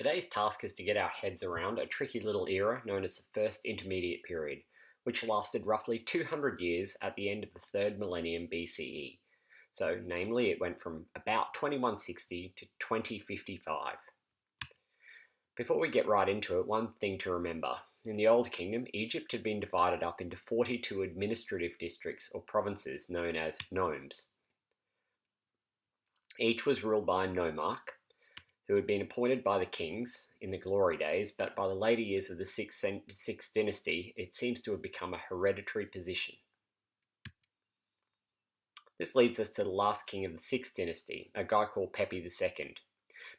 Today's task is to get our heads around a tricky little era known as the First Intermediate Period, which lasted roughly 200 years at the end of the 3rd millennium BCE. So, namely, it went from about 2160 to 2055. Before we get right into it, one thing to remember. In the Old Kingdom, Egypt had been divided up into 42 administrative districts or provinces known as nomes. Each was ruled by a nomarch, who had been appointed by the kings in the glory days, but by the later years of the Sixth Dynasty, it seems to have become a hereditary position. This leads us to the last king of the Sixth Dynasty, a guy called Pepi II.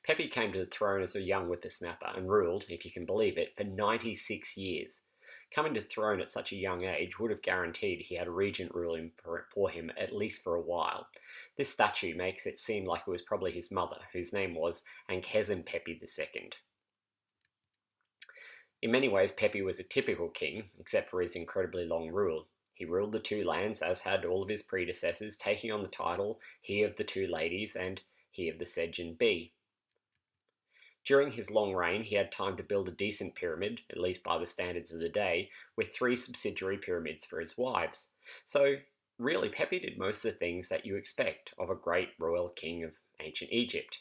Pepi came to the throne as a young whippersnapper and ruled, if you can believe it, for 96 years. Coming to the throne at such a young age would have guaranteed he had a regent ruling for him at least for a while. This statue makes it seem like it was probably his mother, whose name was Ankhezen Pepi II. In many ways, Pepi was a typical king, except for his incredibly long rule. He ruled the two lands, as had all of his predecessors, taking on the title, he of the two ladies and he of the Sejen Bee. During his long reign, he had time to build a decent pyramid, at least by the standards of the day, with 3 subsidiary pyramids for his wives. So, really, Pepi did most of the things that you expect of a great royal king of ancient Egypt.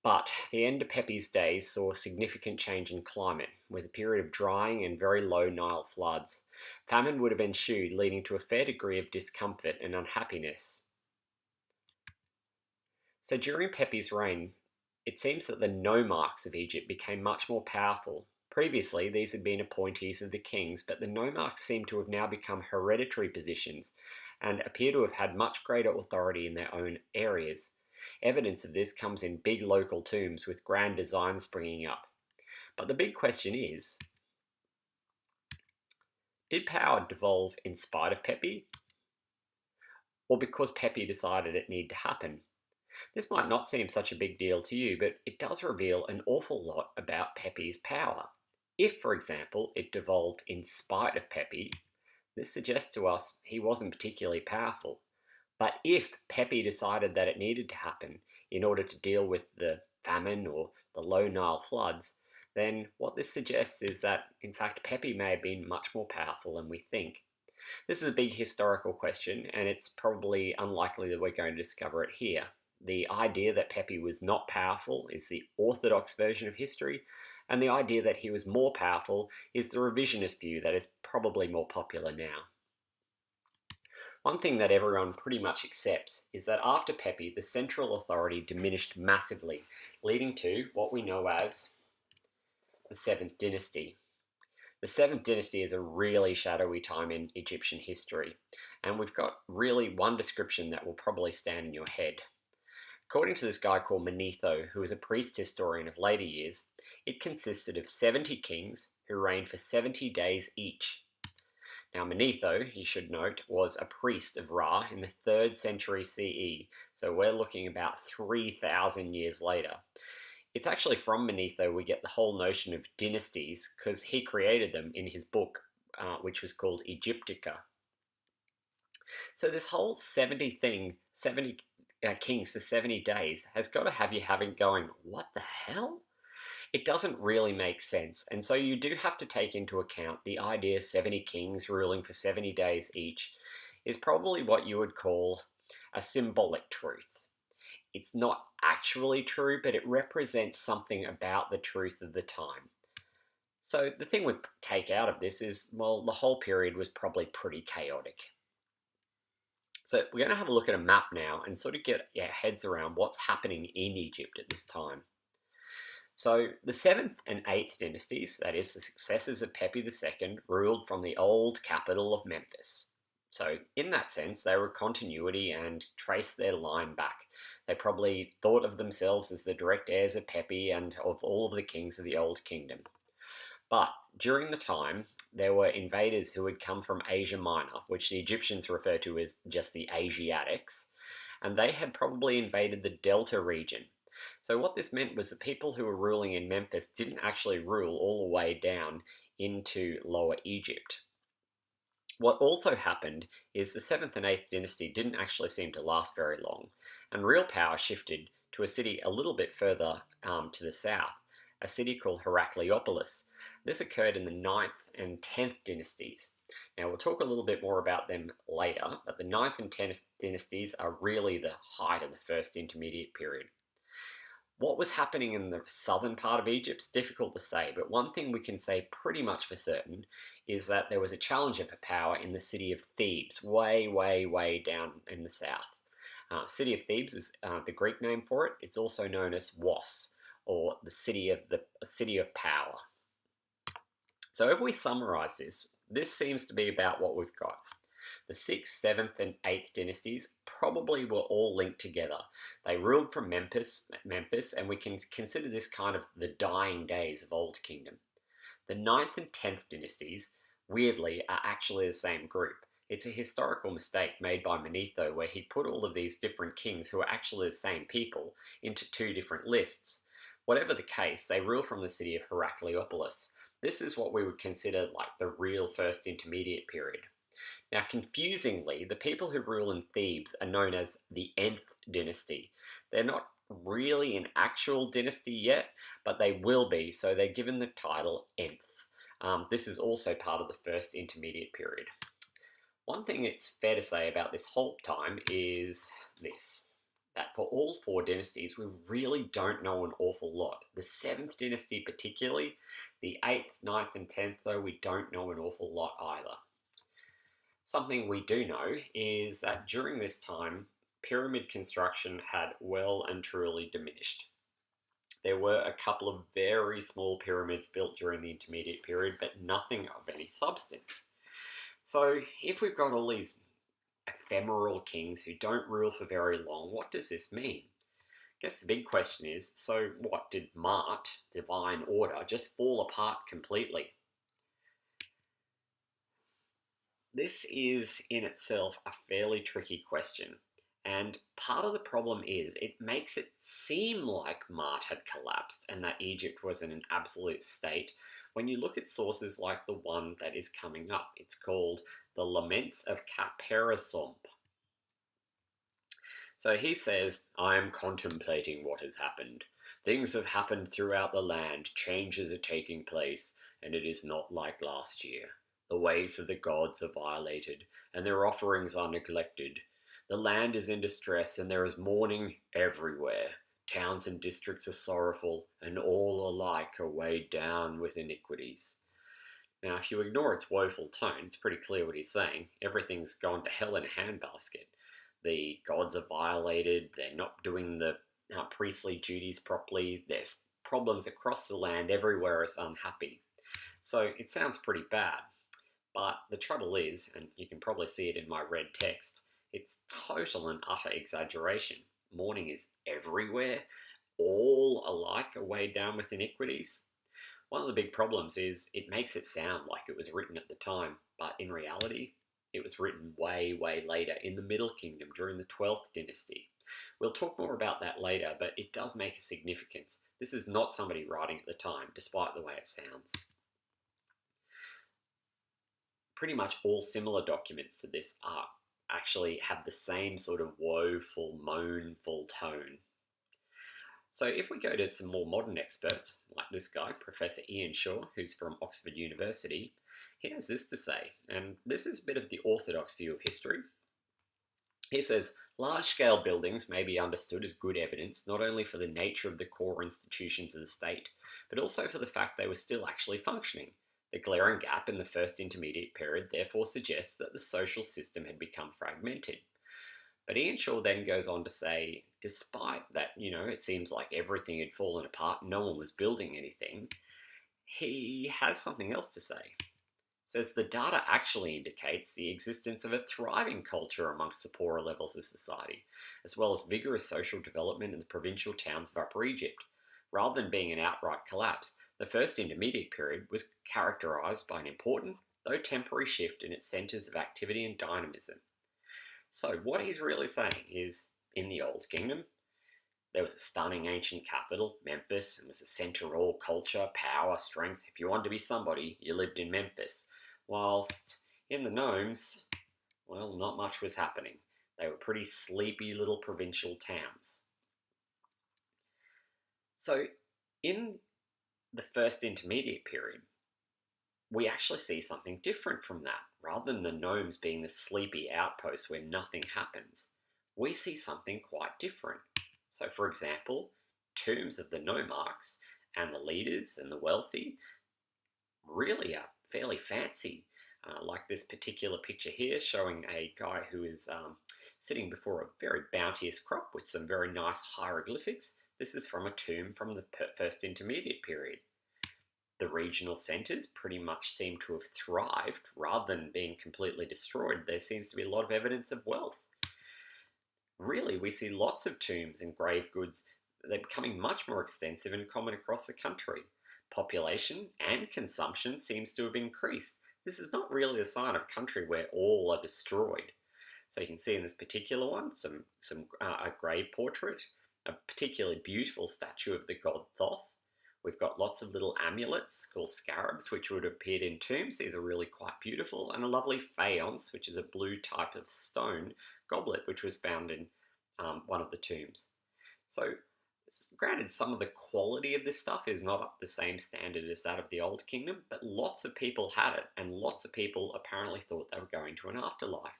But the end of Pepi's days saw a significant change in climate, with a period of drying and very low Nile floods. Famine would have ensued, leading to a fair degree of discomfort and unhappiness. So during Pepi's reign, it seems that the nomarchs of Egypt became much more powerful. Previously, these had been appointees of the kings, but the nomarchs seem to have now become hereditary positions and appear to have had much greater authority in their own areas. Evidence of this comes in big local tombs with grand designs springing up. But the big question is, did power devolve in spite of Pepi? Or because Pepi decided it needed to happen? This might not seem such a big deal to you, but it does reveal an awful lot about Pepi's power. If, for example, it devolved in spite of Pepi, this suggests to us he wasn't particularly powerful. But if Pepi decided that it needed to happen in order to deal with the famine or the low Nile floods, then what this suggests is that, in fact, Pepi may have been much more powerful than we think. This is a big historical question, and it's probably unlikely that we're going to discover it here. The idea that Pepi was not powerful is the orthodox version of history, and the idea that he was more powerful is the revisionist view that is probably more popular now. One thing that everyone pretty much accepts is that after Pepi, the central authority diminished massively, leading to what we know as the 7th Dynasty. The 7th Dynasty is a really shadowy time in Egyptian history, and we've got really one description that will probably stand in your head. According to this guy called Manetho, who was a priest historian of later years, it consisted of 70 kings who reigned for 70 days each. Now Manetho, you should note, was a priest of Ra in the 3rd century CE, so we're looking about 3,000 years later. It's actually from Manetho we get the whole notion of dynasties, because he created them in his book, which was called Egyptica. So this whole 70 kings for 70 days has got to have you going, what the hell? It doesn't really make sense, and so you do have to take into account the idea 70 kings ruling for 70 days each is probably what you would call a symbolic truth. It's not actually true, but it represents something about the truth of the time. So the thing we take out of this is, well, the whole period was probably pretty chaotic. So we're going to have a look at a map now and sort of get our heads around what's happening in Egypt at this time. So the 7th and 8th dynasties, that is the successors of Pepi II, ruled from the old capital of Memphis. So in that sense, they were continuity and traced their line back. They probably thought of themselves as the direct heirs of Pepi and of all of the kings of the Old Kingdom. But during the time, there were invaders who had come from Asia Minor, which the Egyptians refer to as just the Asiatics, and they had probably invaded the Delta region. So what this meant was the people who were ruling in Memphis didn't actually rule all the way down into Lower Egypt. What also happened is the 7th and 8th dynasty didn't actually seem to last very long, and real power shifted to a city a little bit further to the south, a city called Heracleopolis. This occurred in the 9th and 10th dynasties. Now, we'll talk a little bit more about them later, but the 9th and 10th dynasties are really the height of the first intermediate period. What was happening in the southern part of Egypt is difficult to say, but one thing we can say pretty much for certain is that there was a challenger for power in the city of Thebes, way down in the south. City of Thebes is the Greek name for it. It's also known as Was, or the city of power. So if we summarize this seems to be about what we've got. The 6th, 7th, and 8th dynasties probably were all linked together. They ruled from Memphis, and we can consider this kind of the dying days of Old Kingdom. The 9th and 10th dynasties, weirdly, are actually the same group. It's a historical mistake made by Manetho where he put all of these different kings who are actually the same people into two different lists. Whatever the case, they rule from the city of Heracleopolis. This is what we would consider like the real first intermediate period. Now, confusingly, the people who rule in Thebes are known as the Nth dynasty. They're not really an actual dynasty yet, but they will be, so they're given the title Nth. This is also part of the first intermediate period. One thing it's fair to say about this whole time is this, that for all four dynasties, we really don't know an awful lot. The 7th dynasty particularly, the 8th, 9th, and 10th, though, we don't know an awful lot either. Something we do know is that during this time, pyramid construction had well and truly diminished. There were a couple of very small pyramids built during the intermediate period, but nothing of any substance. So if we've got all these ephemeral kings who don't rule for very long, what does this mean? I guess the big question is, so what, did Ma'at, divine order, just fall apart completely? This is in itself a fairly tricky question, and part of the problem is it makes it seem like Ma'at had collapsed and that Egypt was in an absolute state when you look at sources like the one that is coming up. It's called The Laments of Khepera-Somp. So he says, I am contemplating what has happened. Things have happened throughout the land, changes are taking place, and it is not like last year. The ways of the gods are violated, and their offerings are neglected. The land is in distress, and there is mourning everywhere. Towns and districts are sorrowful, and all alike are weighed down with iniquities. Now, if you ignore its woeful tone, it's pretty clear what he's saying. Everything's gone to hell in a handbasket. The gods are violated, they're not doing the priestly duties properly, there's problems across the land, everywhere is unhappy. So it sounds pretty bad. But the trouble is, and you can probably see it in my red text, it's total and utter exaggeration. Mourning is everywhere, all alike are weighed down with iniquities. One of the big problems is it makes it sound like it was written at the time, but in reality, it was written way later in the Middle Kingdom during the 12th dynasty. We'll talk more about that later, but it does make a significance. This is not somebody writing at the time, despite the way it sounds. Pretty much all similar documents to this are actually have the same sort of woeful, moanful tone. So if we go to some more modern experts, like this guy, Professor Ian Shaw, who's from Oxford University, he has this to say, and this is a bit of the orthodox view of history. He says, large-scale buildings may be understood as good evidence not only for the nature of the core institutions of the state, but also for the fact they were still actually functioning. The glaring gap in the first intermediate period therefore suggests that the social system had become fragmented. But Ian Shaw then goes on to say, despite that, it seems like everything had fallen apart, no one was building anything, he has something else to say. Says the data actually indicates the existence of a thriving culture amongst the poorer levels of society, as well as vigorous social development in the provincial towns of Upper Egypt. Rather than being an outright collapse, the first intermediate period was characterized by an important, though temporary shift in its centers of activity and dynamism. So what he's really saying is, in the Old Kingdom, there was a stunning ancient capital, Memphis, and was a center of all culture, power, strength. If you wanted to be somebody, you lived in Memphis. Whilst in the Nomes, well, not much was happening. They were pretty sleepy little provincial towns. So in the first intermediate period, we actually see something different from that. Rather than the gnomes being the sleepy outpost where nothing happens, we see something quite different. So, for example, tombs of the nomarchs and the leaders and the wealthy really are fairly fancy. Like this particular picture here showing a guy who is sitting before a very bounteous crop with some very nice hieroglyphics. This is from a tomb from the first intermediate period. The regional centres pretty much seem to have thrived rather than being completely destroyed. There seems to be a lot of evidence of wealth. Really, we see lots of tombs and grave goods. They're becoming much more extensive and common across the country. Population and consumption seems to have increased. This is not really a sign of a country where all are destroyed. So you can see in this particular one a grave portrait, a particularly beautiful statue of the god Thoth. We've got lots of little amulets called scarabs, which would have appeared in tombs. These are really quite beautiful. And a lovely faience, which is a blue type of stone goblet, which was found in one of the tombs. So, granted, some of the quality of this stuff is not up the same standard as that of the Old Kingdom, but lots of people had it, and lots of people apparently thought they were going to an afterlife.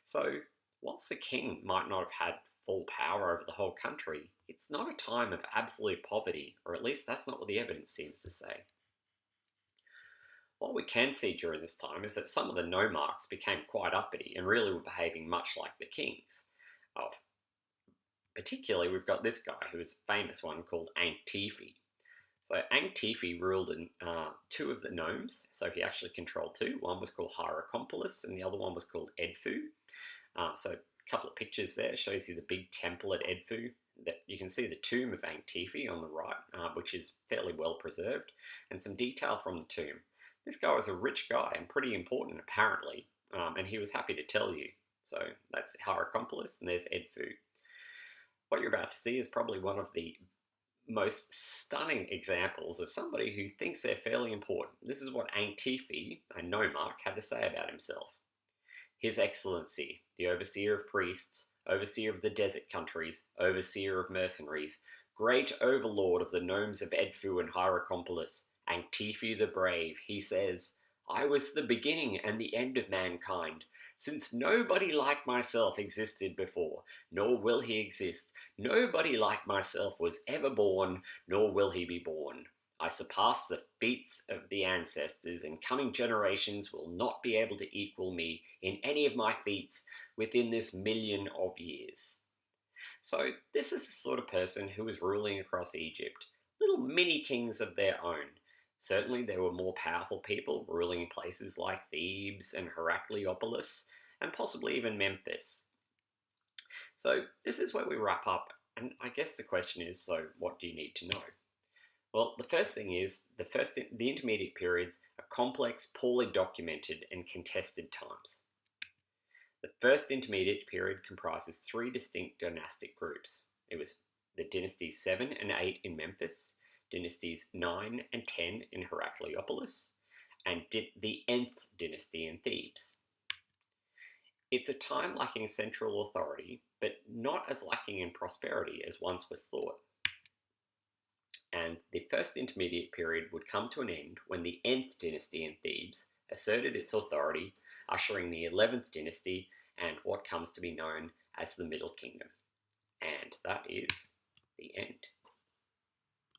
So, whilst the king might not have had full power over the whole country, it's not a time of absolute poverty, or at least that's not what the evidence seems to say. What we can see during this time is that some of the nomarchs became quite uppity and really were behaving much like the kings. Particularly, we've got this guy who is a famous one called Antifi. So Antifi ruled in two of the gnomes, so he actually controlled two. One was called Hierakonpolis and the other one was called Edfu. So a couple of pictures there shows you the big temple at Edfu. That you can see the tomb of Antifi on the right, which is fairly well preserved, and some detail from the tomb. This guy was a rich guy and pretty important apparently, and he was happy to tell you. So that's Hierakonpolis and there's Edfu. What you're about to see is probably one of the most stunning examples of somebody who thinks they're fairly important. This is what Antifi, a nomarch, had to say about himself. His Excellency, the Overseer of Priests, Overseer of the Desert Countries, Overseer of Mercenaries, Great Overlord of the Gnomes of Edfu and Hierakonpolis, Antifi the Brave, he says, I was the beginning and the end of mankind, since nobody like myself existed before, nor will he exist. Nobody like myself was ever born, nor will he be born. I surpass the feats of the ancestors, and coming generations will not be able to equal me in any of my feats within this 1,000,000 of years. So this is the sort of person who was ruling across Egypt, little mini kings of their own. Certainly there were more powerful people ruling in places like Thebes and Heracleopolis, and possibly even Memphis. So this is where we wrap up, and I guess the question is, so what do you need to know? Well, the first thing is, the intermediate periods are complex, poorly documented, and contested times. The first intermediate period comprises 3 distinct dynastic groups. It was the dynasties 7 and 8 in Memphis, dynasties 9 and 10 in Heracleopolis, and the Nth dynasty in Thebes. It's a time lacking central authority, but not as lacking in prosperity as once was thought. And the first intermediate period would come to an end when the Nth dynasty in Thebes asserted its authority, ushering the 11th dynasty and what comes to be known as the Middle Kingdom. And that is the end.